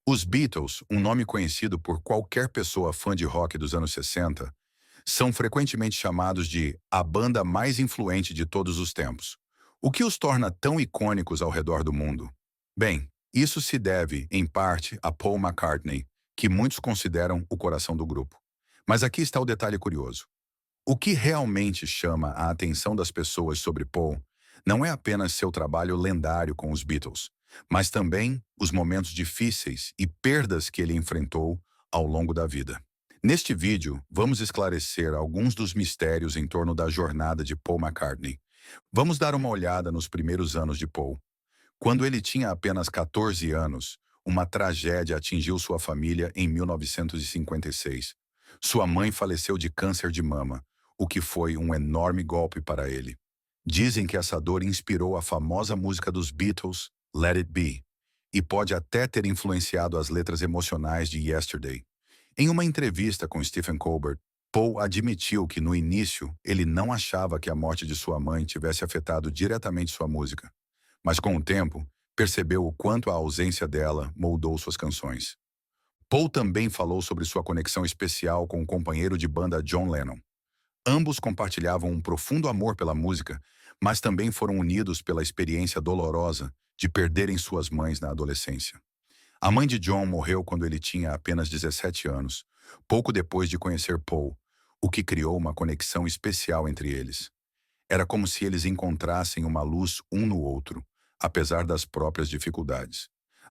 Os Beatles, um nome conhecido por qualquer pessoa fã de rock dos anos 60, são frequentemente chamados de a banda mais influente de todos os tempos. O que os torna tão icônicos ao redor do mundo? Bem, isso se deve, em parte, a Paul McCartney, que muitos consideram o coração do grupo. Mas aqui está o detalhe curioso. O que realmente chama a atenção das pessoas sobre Paul não é apenas seu trabalho lendário com os Beatles, mas também os momentos difíceis e perdas que ele enfrentou ao longo da vida. Neste vídeo, vamos esclarecer alguns dos mistérios em torno da jornada de Paul McCartney. Vamos dar uma olhada nos primeiros anos de Paul. Quando ele tinha apenas 14 anos, uma tragédia atingiu sua família em 1956. Sua mãe faleceu de câncer de mama, o que foi um enorme golpe para ele. Dizem que essa dor inspirou a famosa música dos Beatles, Let It Be, e pode até ter influenciado as letras emocionais de Yesterday. Em uma entrevista com Stephen Colbert, Paul admitiu que no início ele não achava que a morte de sua mãe tivesse afetado diretamente sua música, mas com o tempo percebeu o quanto a ausência dela moldou suas canções. Paul também falou sobre sua conexão especial com o companheiro de banda John Lennon. Ambos compartilhavam um profundo amor pela música, mas também foram unidos pela experiência dolorosa de perderem suas mães na adolescência. A mãe de John morreu quando ele tinha apenas 17 anos, pouco depois de conhecer Paul, o que criou uma conexão especial entre eles. Era como se eles encontrassem uma luz um no outro, apesar das próprias dificuldades.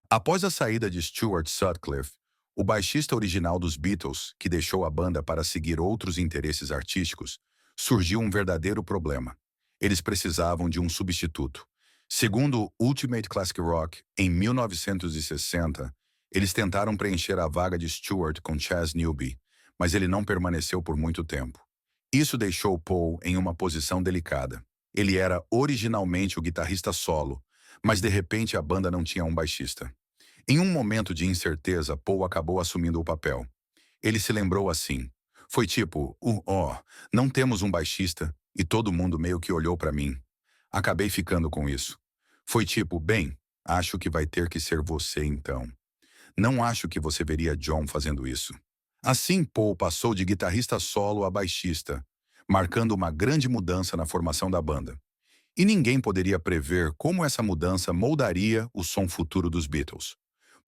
Após a saída de Stuart Sutcliffe, o baixista original dos Beatles, que deixou a banda para seguir outros interesses artísticos, surgiu um verdadeiro problema. Eles precisavam de um substituto. Segundo o Ultimate Classic Rock, em 1960, eles tentaram preencher a vaga de Stewart com Chas Newby, mas ele não permaneceu por muito tempo. Isso deixou Paul em uma posição delicada. Ele era originalmente o guitarrista solo, mas de repente a banda não tinha um baixista. Em um momento de incerteza, Paul acabou assumindo o papel. Ele se lembrou assim: foi tipo, não temos um baixista, e todo mundo meio que olhou para mim. Acabei ficando com isso. Foi tipo, bem, acho que vai ter que ser você então. Não acho que você veria John fazendo isso. Assim, Paul passou de guitarrista solo a baixista, marcando uma grande mudança na formação da banda. E ninguém poderia prever como essa mudança moldaria o som futuro dos Beatles.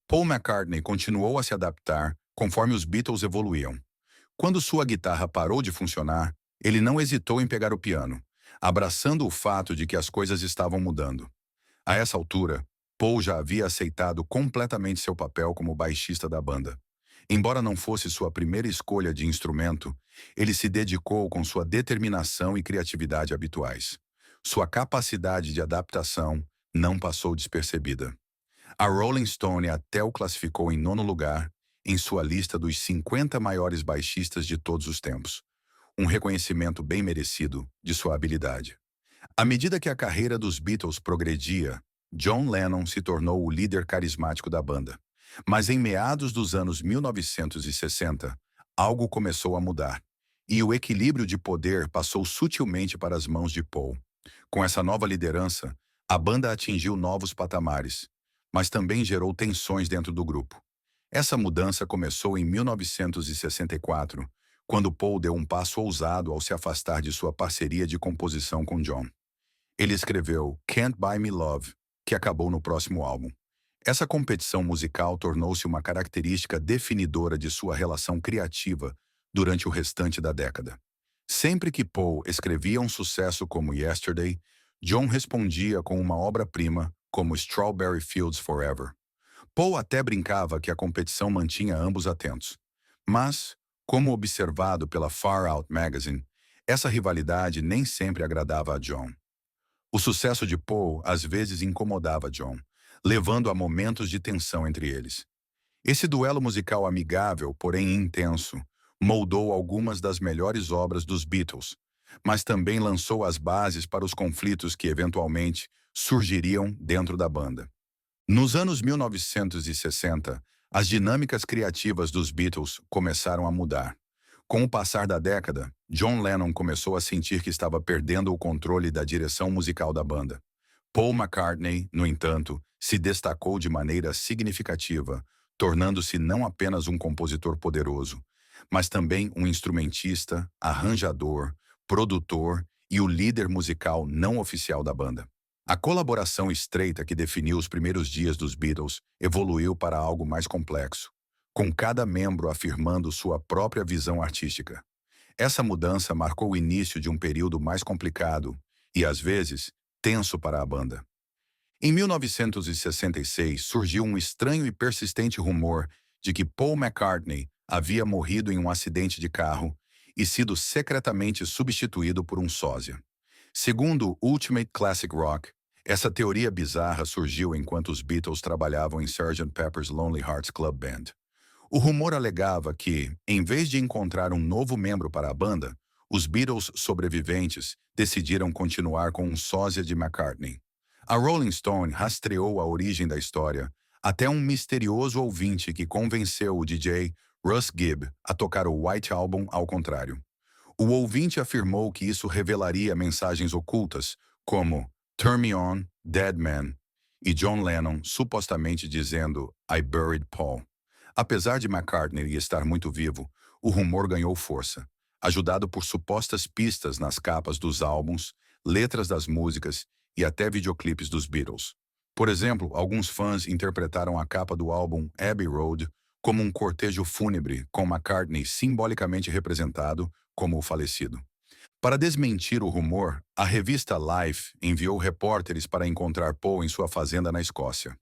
Paul McCartney continuou a se adaptar conforme os Beatles evoluíam. Quando sua guitarra parou de funcionar, ele não hesitou em pegar o piano, abraçando o fato de que as coisas estavam mudando. A essa altura, Paul já havia aceitado completamente seu papel como baixista da banda. Embora não fosse sua primeira escolha de instrumento, ele se dedicou com sua determinação e criatividade habituais. Sua capacidade de adaptação não passou despercebida. A Rolling Stone até o classificou em 9º lugar em sua lista dos 50 maiores baixistas de todos os tempos, um reconhecimento bem merecido de sua habilidade. À medida que a carreira dos Beatles progredia, John Lennon se tornou o líder carismático da banda. Mas em meados dos anos 1960, algo começou a mudar, e o equilíbrio de poder passou sutilmente para as mãos de Paul. Com essa nova liderança, a banda atingiu novos patamares, mas também gerou tensões dentro do grupo. Essa mudança começou em 1964, quando Paul deu um passo ousado ao se afastar de sua parceria de composição com John. Ele escreveu Can't Buy Me Love, que acabou no próximo álbum. Essa competição musical tornou-se uma característica definidora de sua relação criativa durante o restante da década. Sempre que Paul escrevia um sucesso como Yesterday, John respondia com uma obra-prima como Strawberry Fields Forever. Paul até brincava que a competição mantinha ambos atentos. Mas, como observado pela Far Out Magazine, essa rivalidade nem sempre agradava a John. O sucesso de Paul às vezes incomodava John, levando a momentos de tensão entre eles. Esse duelo musical amigável, porém intenso, moldou algumas das melhores obras dos Beatles, mas também lançou as bases para os conflitos que eventualmente surgiriam dentro da banda. Nos anos 1960, as dinâmicas criativas dos Beatles começaram a mudar. Com o passar da década, John Lennon começou a sentir que estava perdendo o controle da direção musical da banda. Paul McCartney, no entanto, se destacou de maneira significativa, tornando-se não apenas um compositor poderoso, mas também um instrumentista, arranjador, produtor e o líder musical não oficial da banda. A colaboração estreita que definiu os primeiros dias dos Beatles evoluiu para algo mais complexo, com cada membro afirmando sua própria visão artística. Essa mudança marcou o início de um período mais complicado e, às vezes, tenso para a banda. Em 1966, surgiu um estranho e persistente rumor de que Paul McCartney havia morrido em um acidente de carro e sido secretamente substituído por um sósia. Segundo Ultimate Classic Rock, essa teoria bizarra surgiu enquanto os Beatles trabalhavam em Sgt. Pepper's Lonely Hearts Club Band. O rumor alegava que, em vez de encontrar um novo membro para a banda, os Beatles sobreviventes decidiram continuar com um sósia de McCartney. A Rolling Stone rastreou a origem da história até um misterioso ouvinte que convenceu o DJ Russ Gibb a tocar o White Album ao contrário. O ouvinte afirmou que isso revelaria mensagens ocultas, como Turn Me On, Dead Man, e John Lennon supostamente dizendo I buried Paul. Apesar de McCartney estar muito vivo, o rumor ganhou força, ajudado por supostas pistas nas capas dos álbuns, letras das músicas e até videoclipes dos Beatles. Por exemplo, alguns fãs interpretaram a capa do álbum Abbey Road como um cortejo fúnebre com McCartney simbolicamente representado como o falecido. Para desmentir o rumor, a revista Life enviou repórteres para encontrar Paul em sua fazenda na Escócia.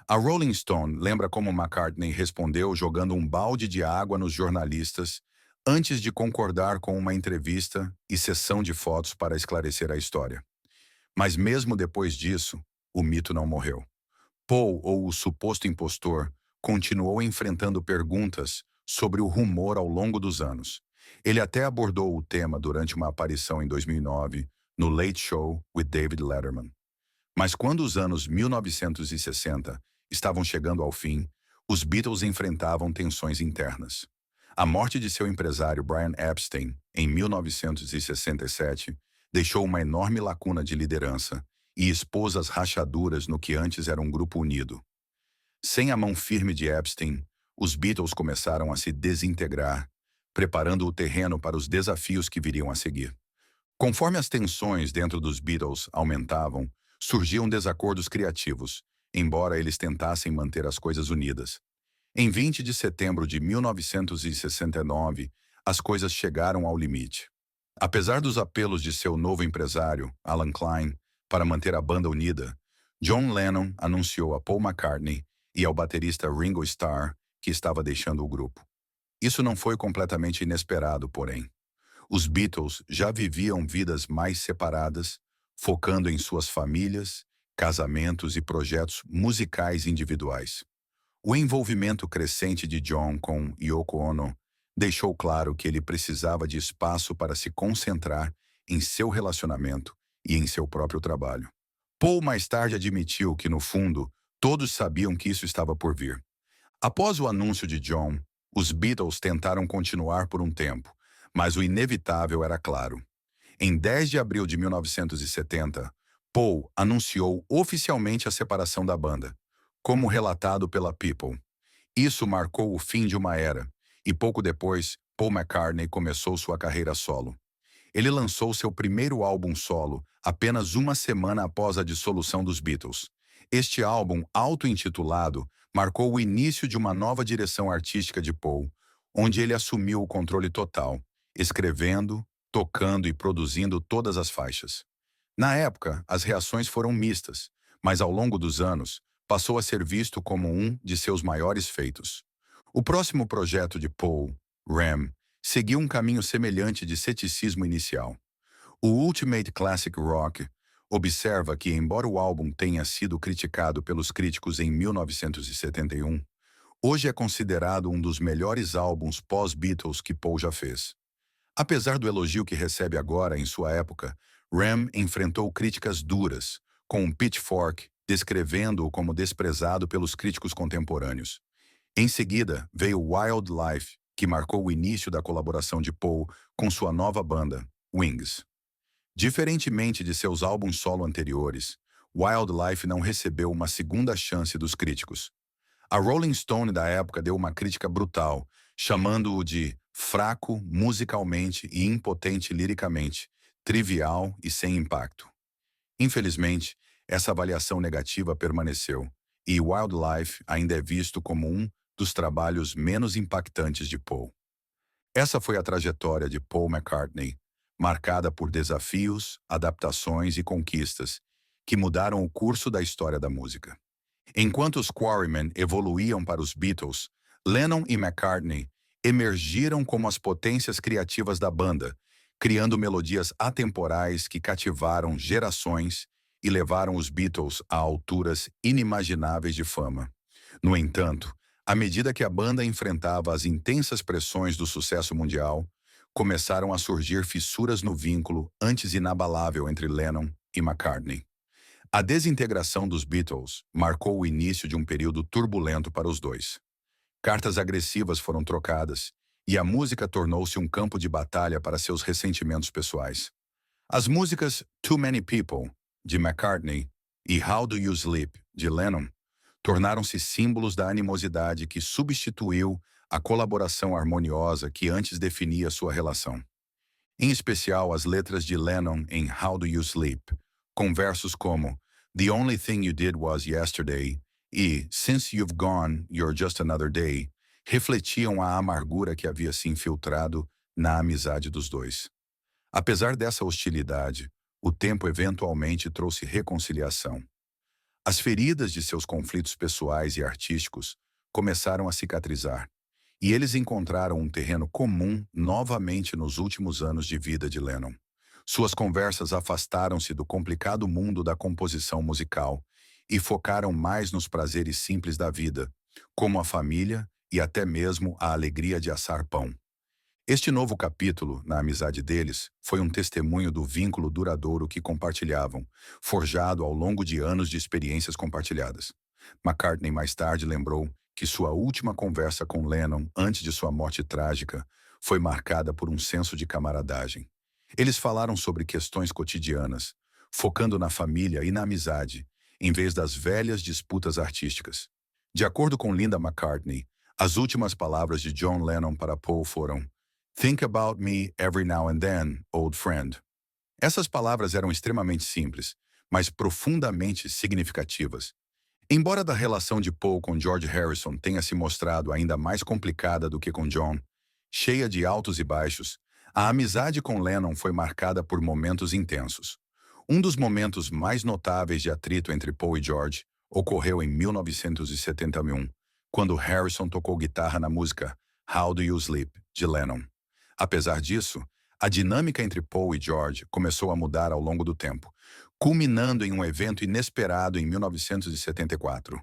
A Rolling Stone lembra como McCartney respondeu jogando um balde de água nos jornalistas antes de concordar com uma entrevista e sessão de fotos para esclarecer a história. Mas mesmo depois disso, o mito não morreu. Paul, ou o suposto impostor, continuou enfrentando perguntas sobre o rumor ao longo dos anos. Ele até abordou o tema durante uma aparição em 2009 no Late Show with David Letterman. Mas quando os anos 1960 estavam chegando ao fim, os Beatles enfrentavam tensões internas. A morte de seu empresário Brian Epstein, em 1967, deixou uma enorme lacuna de liderança e expôs as rachaduras no que antes era um grupo unido. Sem a mão firme de Epstein, os Beatles começaram a se desintegrar, preparando o terreno para os desafios que viriam a seguir. Conforme as tensões dentro dos Beatles aumentavam, surgiam desacordos criativos, embora eles tentassem manter as coisas unidas. Em 20 de setembro de 1969, as coisas chegaram ao limite. Apesar dos apelos de seu novo empresário, Alan Klein, para manter a banda unida, John Lennon anunciou a Paul McCartney e ao baterista Ringo Starr que estava deixando o grupo. Isso não foi completamente inesperado, porém. Os Beatles já viviam vidas mais separadas, focando em suas famílias, casamentos e projetos musicais individuais. O envolvimento crescente de John com Yoko Ono deixou claro que ele precisava de espaço para se concentrar em seu relacionamento e em seu próprio trabalho. Paul mais tarde admitiu que, no fundo, todos sabiam que isso estava por vir. Após o anúncio de John, os Beatles tentaram continuar por um tempo, mas o inevitável era claro. Em 10 de abril de 1970, Paul anunciou oficialmente a separação da banda, como relatado pela People. Isso marcou o fim de uma era, e pouco depois, Paul McCartney começou sua carreira solo. Ele lançou seu primeiro álbum solo apenas uma semana após a dissolução dos Beatles. Este álbum, auto-intitulado, marcou o início de uma nova direção artística de Paul, onde ele assumiu o controle total, escrevendo, tocando e produzindo todas as faixas. Na época, as reações foram mistas, mas ao longo dos anos, passou a ser visto como um de seus maiores feitos. O próximo projeto de Paul, Ram, seguiu um caminho semelhante de ceticismo inicial. O Ultimate Classic Rock observa que, embora o álbum tenha sido criticado pelos críticos em 1971, hoje é considerado um dos melhores álbuns pós-Beatles que Paul já fez. Apesar do elogio que recebe agora em sua época, Ram enfrentou críticas duras, com um Pitchfork descrevendo-o como desprezado pelos críticos contemporâneos. Em seguida, veio Wildlife, que marcou o início da colaboração de Paul com sua nova banda, Wings. Diferentemente de seus álbuns solo anteriores, Wildlife não recebeu uma segunda chance dos críticos. A Rolling Stone da época deu uma crítica brutal, chamando-o de fraco musicalmente e impotente liricamente, trivial e sem impacto. Infelizmente, essa avaliação negativa permaneceu, e Wildlife ainda é visto como um dos trabalhos menos impactantes de Paul. Essa foi a trajetória de Paul McCartney, marcada por desafios, adaptações e conquistas, que mudaram o curso da história da música. Enquanto os Quarrymen evoluíam para os Beatles, Lennon e McCartney emergiram como as potências criativas da banda, criando melodias atemporais que cativaram gerações e levaram os Beatles a alturas inimagináveis de fama. No entanto, à medida que a banda enfrentava as intensas pressões do sucesso mundial, começaram a surgir fissuras no vínculo antes inabalável entre Lennon e McCartney. A desintegração dos Beatles marcou o início de um período turbulento para os dois. Cartas agressivas foram trocadas, e a música tornou-se um campo de batalha para seus ressentimentos pessoais. As músicas Too Many People, de McCartney, e How Do You Sleep, de Lennon, tornaram-se símbolos da animosidade que substituiu a colaboração harmoniosa que antes definia sua relação. Em especial as letras de Lennon em How Do You Sleep, com versos como The Only Thing You Did Was Yesterday e Since You've Gone, You're Just Another Day, refletiam a amargura que havia se infiltrado na amizade dos dois. Apesar dessa hostilidade, o tempo eventualmente trouxe reconciliação. As feridas de seus conflitos pessoais e artísticos começaram a cicatrizar, e eles encontraram um terreno comum novamente nos últimos anos de vida de Lennon. Suas conversas afastaram-se do complicado mundo da composição musical e focaram mais nos prazeres simples da vida, como a família e até mesmo a alegria de assar pão. Este novo capítulo, na amizade deles, foi um testemunho do vínculo duradouro que compartilhavam, forjado ao longo de anos de experiências compartilhadas. McCartney mais tarde lembrou que sua última conversa com Lennon antes de sua morte trágica foi marcada por um senso de camaradagem. Eles falaram sobre questões cotidianas, focando na família e na amizade, em vez das velhas disputas artísticas. De acordo com Linda McCartney, as últimas palavras de John Lennon para Paul foram Think about me every now and then, old friend. Essas palavras eram extremamente simples, mas profundamente significativas. Embora a relação de Paul com George Harrison tenha se mostrado ainda mais complicada do que com John, cheia de altos e baixos, a amizade com Lennon foi marcada por momentos intensos. Um dos momentos mais notáveis de atrito entre Paul e George ocorreu em 1971, quando Harrison tocou guitarra na música How Do You Sleep, de Lennon. Apesar disso, a dinâmica entre Paul e George começou a mudar ao longo do tempo, culminando em um evento inesperado em 1974.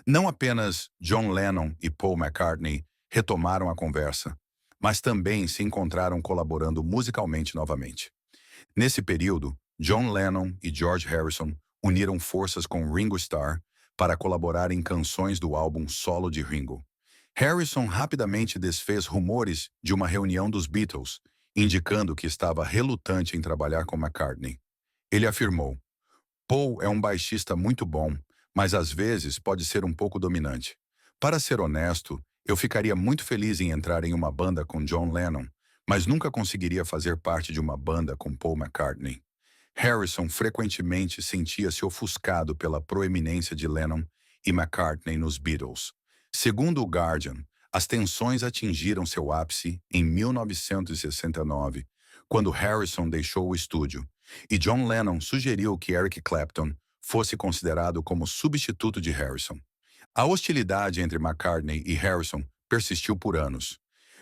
Não apenas John Lennon e Paul McCartney retomaram a conversa, mas também se encontraram colaborando musicalmente novamente. Nesse período, John Lennon e George Harrison uniram forças com Ringo Starr para colaborar em canções do álbum solo de Ringo. Harrison rapidamente desfez rumores de uma reunião dos Beatles, indicando que estava relutante em trabalhar com McCartney. Ele afirmou, Paul é um baixista muito bom, mas às vezes pode ser um pouco dominante. Para ser honesto, eu ficaria muito feliz em entrar em uma banda com John Lennon, mas nunca conseguiria fazer parte de uma banda com Paul McCartney. Harrison frequentemente sentia-se ofuscado pela proeminência de Lennon e McCartney nos Beatles. Segundo o Guardian, as tensões atingiram seu ápice em 1969, quando Harrison deixou o estúdio, e John Lennon sugeriu que Eric Clapton fosse considerado como substituto de Harrison. A hostilidade entre McCartney e Harrison persistiu por anos.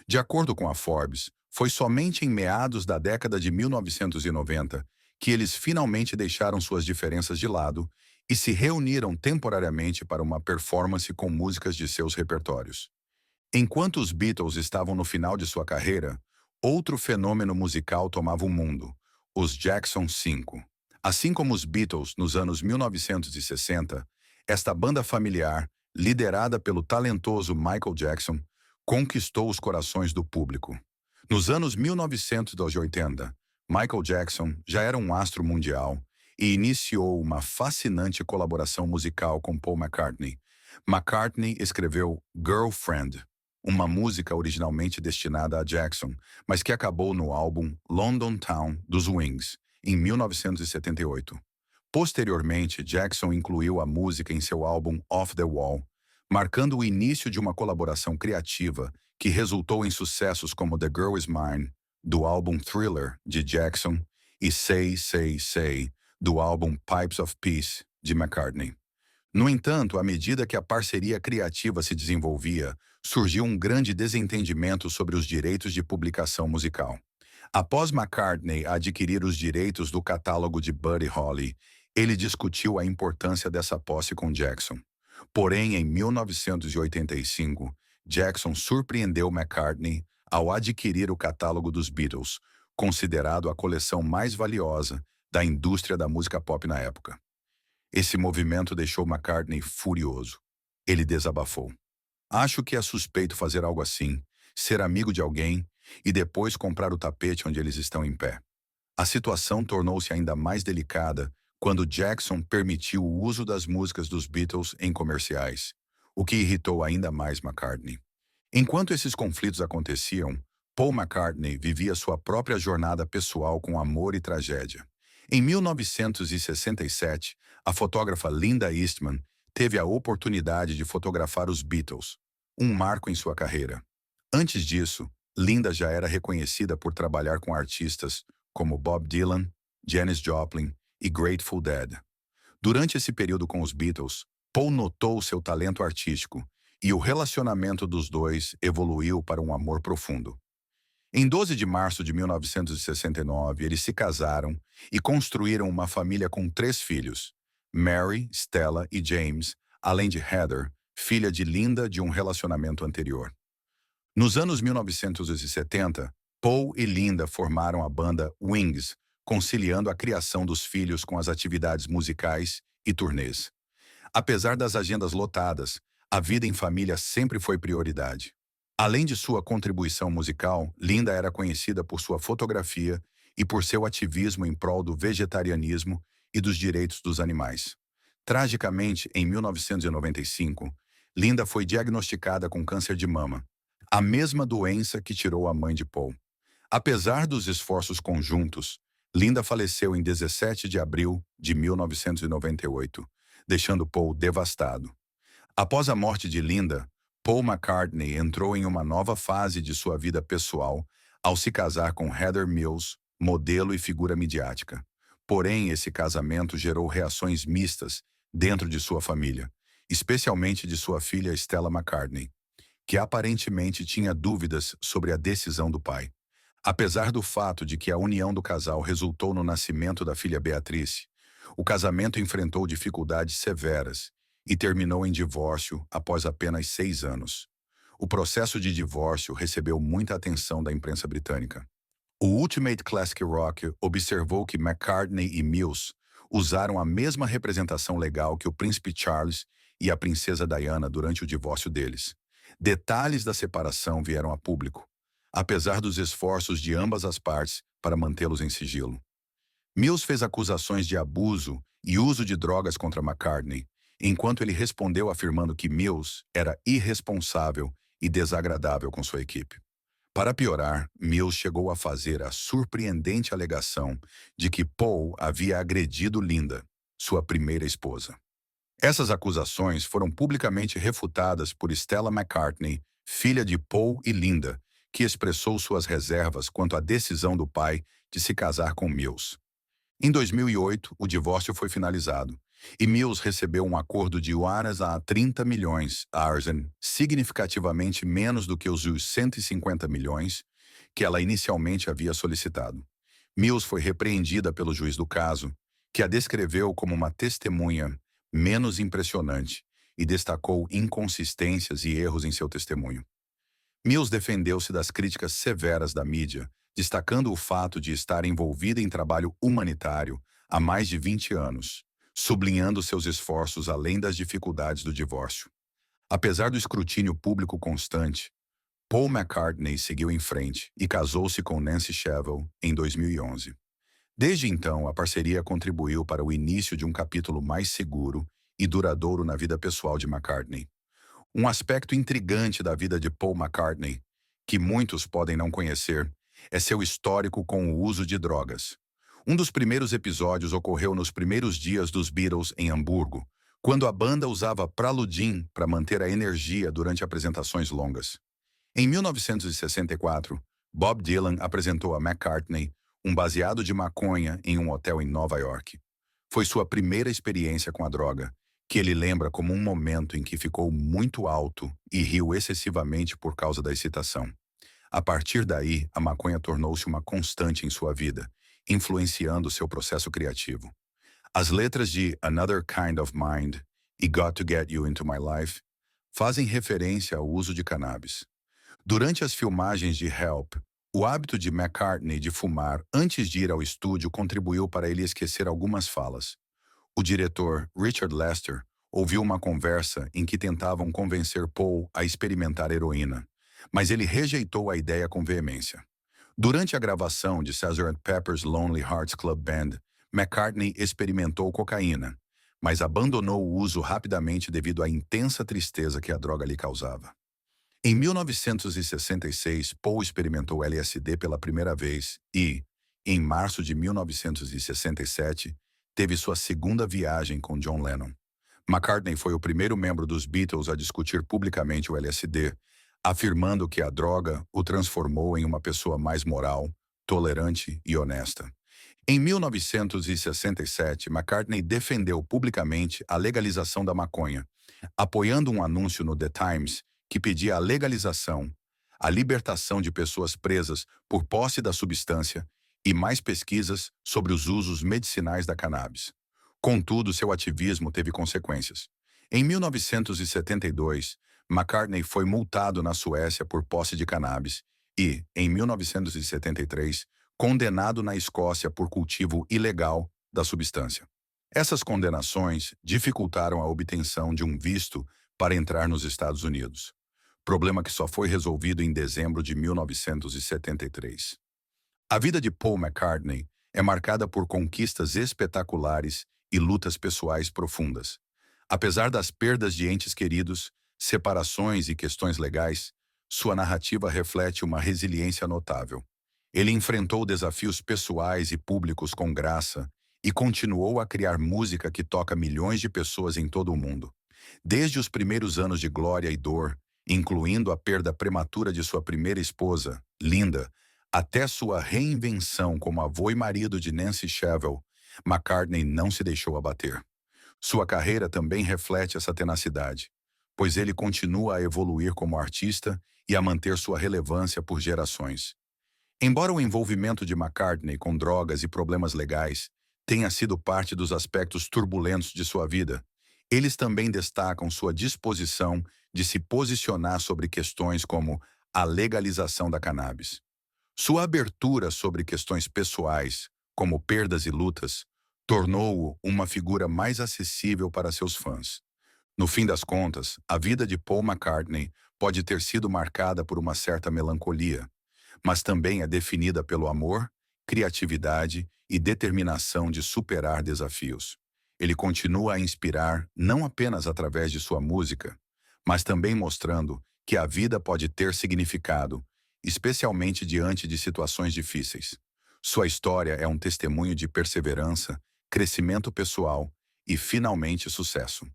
De acordo com a Forbes, foi somente em meados da década de 1990 que eles finalmente deixaram suas diferenças de lado e se reuniram temporariamente para uma performance com músicas de seus repertórios. Enquanto os Beatles estavam no final de sua carreira, outro fenômeno musical tomava o mundo, os Jackson 5. Assim como os Beatles nos anos 1960, esta banda familiar, liderada pelo talentoso Michael Jackson, conquistou os corações do público. Nos anos 1980, Michael Jackson já era um astro mundial e iniciou uma fascinante colaboração musical com Paul McCartney, McCartney escreveu Girlfriend, uma música originalmente destinada a Jackson, mas que acabou no álbum London Town dos Wings, em 1978. Posteriormente, Jackson incluiu a música em seu álbum Off the Wall, marcando o início de uma colaboração criativa que resultou em sucessos como The Girl Is Mine, do álbum Thriller, de Jackson, e Say, Say, Say, do álbum Pipes of Peace, de McCartney. No entanto, à medida que a parceria criativa se desenvolvia, surgiu um grande desentendimento sobre os direitos de publicação musical. Após McCartney adquirir os direitos do catálogo de Buddy Holly, ele discutiu a importância dessa posse com Jackson. Porém, em 1985, Jackson surpreendeu McCartney ao adquirir o catálogo dos Beatles, considerado a coleção mais valiosa da indústria da música pop na época. Esse movimento deixou McCartney furioso. Ele desabafou. Acho que é suspeito fazer algo assim, ser amigo de alguém e depois comprar o tapete onde eles estão em pé. A situação tornou-se ainda mais delicada quando Jackson permitiu o uso das músicas dos Beatles em comerciais, o que irritou ainda mais McCartney. Enquanto esses conflitos aconteciam, Paul McCartney vivia sua própria jornada pessoal com amor e tragédia. Em 1967, a fotógrafa Linda Eastman teve a oportunidade de fotografar os Beatles, um marco em sua carreira. Antes disso, Linda já era reconhecida por trabalhar com artistas como Bob Dylan, Janis Joplin e Grateful Dead. Durante esse período com os Beatles, Paul notou seu talento artístico e o relacionamento dos dois evoluiu para um amor profundo. Em 12 de março de 1969, eles se casaram e construíram uma família com 3 filhos, Mary, Stella e James, além de Heather, filha de Linda de um relacionamento anterior. Nos anos 1970, Paul e Linda formaram a banda Wings, conciliando a criação dos filhos com as atividades musicais e turnês. Apesar das agendas lotadas, a vida em família sempre foi prioridade. Além de sua contribuição musical, Linda era conhecida por sua fotografia e por seu ativismo em prol do vegetarianismo e dos direitos dos animais. Tragicamente, em 1995, Linda foi diagnosticada com câncer de mama, a mesma doença que tirou a mãe de Paul. Apesar dos esforços conjuntos, Linda faleceu em 17 de abril de 1998, deixando Paul devastado. Após a morte de Linda, Paul McCartney entrou em uma nova fase de sua vida pessoal ao se casar com Heather Mills, modelo e figura midiática. Porém, esse casamento gerou reações mistas dentro de sua família, especialmente de sua filha Stella McCartney, que aparentemente tinha dúvidas sobre a decisão do pai. Apesar do fato de que a união do casal resultou no nascimento da filha Beatrice, o casamento enfrentou dificuldades severas e terminou em divórcio após apenas 6 anos. O processo de divórcio recebeu muita atenção da imprensa britânica. O Ultimate Classic Rock observou que McCartney e Mills usaram a mesma representação legal que o príncipe Charles e a princesa Diana durante o divórcio deles. Detalhes da separação vieram a público, apesar dos esforços de ambas as partes para mantê-los em sigilo. Mills fez acusações de abuso e uso de drogas contra McCartney, enquanto ele respondeu afirmando que Mills era irresponsável e desagradável com sua equipe. Para piorar, Mills chegou a fazer a surpreendente alegação de que Paul havia agredido Linda, sua primeira esposa. Essas acusações foram publicamente refutadas por Stella McCartney, filha de Paul e Linda, que expressou suas reservas quanto à decisão do pai de se casar com Mills. Em 2008, o divórcio foi finalizado, e Mills recebeu um acordo de US a 30 milhões ARSN, significativamente menos do que os 150 milhões que ela inicialmente havia solicitado. Mills foi repreendida pelo juiz do caso, que a descreveu como uma testemunha menos impressionante e destacou inconsistências e erros em seu testemunho. Mills defendeu-se das críticas severas da mídia, destacando o fato de estar envolvida em trabalho humanitário há mais de 20 anos, sublinhando seus esforços além das dificuldades do divórcio. Apesar do escrutínio público constante, Paul McCartney seguiu em frente e casou-se com Nancy Shevell em 2011. Desde então, a parceria contribuiu para o início de um capítulo mais seguro e duradouro na vida pessoal de McCartney. Um aspecto intrigante da vida de Paul McCartney, que muitos podem não conhecer, é seu histórico com o uso de drogas. Um dos primeiros episódios ocorreu nos primeiros dias dos Beatles em Hamburgo, quando a banda usava Praludin para manter a energia durante apresentações longas. Em 1964, Bob Dylan apresentou a McCartney um baseado de maconha em um hotel em Nova York. Foi sua primeira experiência com a droga, que ele lembra como um momento em que ficou muito alto e riu excessivamente por causa da excitação. A partir daí, a maconha tornou-se uma constante em sua vida, influenciando seu processo criativo. As letras de Another Kind of Mind e Got to Get You Into My Life fazem referência ao uso de cannabis. Durante as filmagens de Help, o hábito de McCartney de fumar antes de ir ao estúdio contribuiu para ele esquecer algumas falas. O diretor Richard Lester ouviu uma conversa em que tentavam convencer Paul a experimentar heroína, mas ele rejeitou a ideia com veemência. Durante a gravação de Sgt. Pepper's Lonely Hearts Club Band, McCartney experimentou cocaína, mas abandonou o uso rapidamente devido à intensa tristeza que a droga lhe causava. Em 1966, Paul experimentou LSD pela primeira vez e, em março de 1967, teve sua segunda viagem com John Lennon. McCartney foi o primeiro membro dos Beatles a discutir publicamente o LSD, afirmando que a droga o transformou em uma pessoa mais moral, tolerante e honesta. Em 1967, McCartney defendeu publicamente a legalização da maconha, apoiando um anúncio no The Times que pedia a legalização, a libertação de pessoas presas por posse da substância e mais pesquisas sobre os usos medicinais da cannabis. Contudo, seu ativismo teve consequências. Em 1972, McCartney foi multado na Suécia por posse de cannabis e, em 1973, condenado na Escócia por cultivo ilegal da substância. Essas condenações dificultaram a obtenção de um visto para entrar nos Estados Unidos, problema que só foi resolvido em dezembro de 1973. A vida de Paul McCartney é marcada por conquistas espetaculares e lutas pessoais profundas. Apesar das perdas de entes queridos, separações e questões legais, sua narrativa reflete uma resiliência notável. Ele enfrentou desafios pessoais e públicos com graça e continuou a criar música que toca milhões de pessoas em todo o mundo. Desde os primeiros anos de glória e dor, incluindo a perda prematura de sua primeira esposa, Linda, até sua reinvenção como avô e marido de Nancy Shevell, McCartney não se deixou abater. Sua carreira também reflete essa tenacidade, pois ele continua a evoluir como artista e a manter sua relevância por gerações. Embora o envolvimento de McCartney com drogas e problemas legais tenha sido parte dos aspectos turbulentos de sua vida, eles também destacam sua disposição de se posicionar sobre questões como a legalização da cannabis. Sua abertura sobre questões pessoais, como perdas e lutas, tornou-o uma figura mais acessível para seus fãs. No fim das contas, a vida de Paul McCartney pode ter sido marcada por uma certa melancolia, mas também é definida pelo amor, criatividade e determinação de superar desafios. Ele continua a inspirar não apenas através de sua música, mas também mostrando que a vida pode ter significado, especialmente diante de situações difíceis. Sua história é um testemunho de perseverança, crescimento pessoal e, finalmente, sucesso.